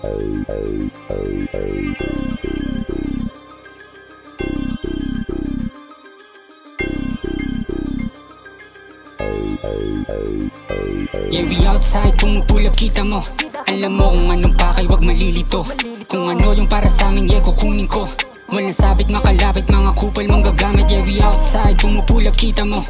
Yeah, we outside, pumupulap kita mo. Alam mo kung anong pakay, wag malilito. Kung ano yung para sa amin, yeah, kukunin ko. Walang sabit, makalapit, mga kupal mong gagamit. Yeah, we outside, pumupulap kita mo.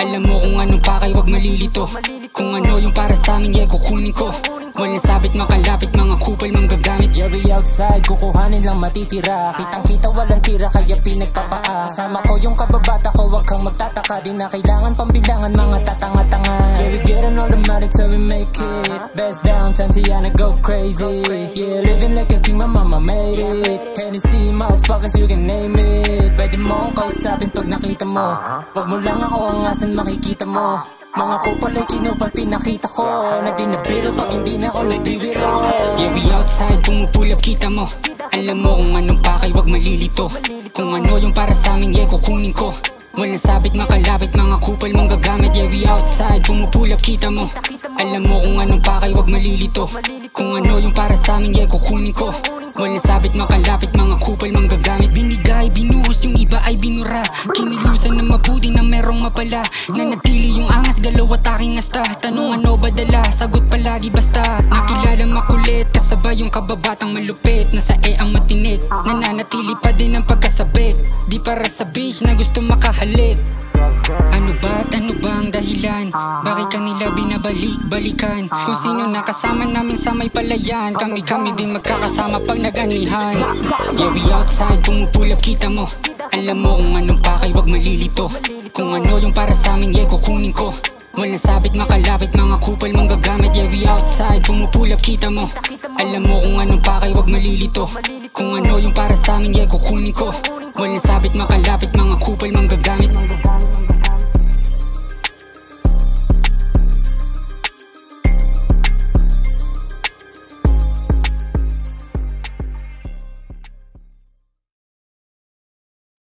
Alam mo kung anong pakay, wag malilito. Kung ano yung para sa amin, yeah, kukunin ko. Walang sabit, makalapit, mga kupal mong gagamit. Yeah, we outside, kukuhanin lang matitira. Kitang kita walang tira, kaya pinagpapaa. Kasama ko yung kababata ko, wag kang magtataka. Di na kailangan pambilangan, mga tatanga-tanga. Yeah, we get an automatic so we make it. Best downtown, Tiana, go crazy. Yeah, living like a king, my mama made it. Tennessee, motherfuckers, you can name it. Pwede mo akong kausapin pag nakita mo. Wag mo lang ako angasan, makikita mo. Mga kupal ay kinupal, pinakita ko na di nabiro pag hindi na ako nagbibiro. Yeah, we outside, pumupulap kita mo. Alam mo kung anong pakay, wag malilito. Kung ano yung para sa amin, yeah, kukunin ko. Walang sabit, makalapit, mga kupal mong gagamit. Yeah, we outside, pumupulap kita mo. Alam mo kung anong pakay, wag malilito. Kung ano yung para sa amin, yeah, kukunin ko. Walang sabit, makalapit, mga kupal mong gagamit. Binigay, binuhos, yung iba ay binura. Kinilusan na mabuti na merong mapala. Nanatili yung angas, galaw at aking asta. Tanong ano ba dala, sagot palagi basta. Nakilala makulit, kasabay yung kababatang malupit. Nasa ang matinik, nananatili pa din ang pagkasabit. Di para sa beach na gusto makahalik. Ano ba ang dahilan? Bakit kanila binabalik-balikan? Kung sino nakasama namin sa may palayan, kami din magkakasama pag nag-anihan. Yeah, we outside, pumupulap kita mo. Alam mo kung anong pakay, wag malilito. Kung ano yung para sa amin, yeah, kukunin ko. Walang sabit, makalapit, mga kupal mong gagamit. Yeah, we outside, pumupulap kita mo. Alam mo kung anong pakay, wag malilito. Kung ano yung para sa amin, yeah, kukunin ko. Walang sabit, makalapit, mga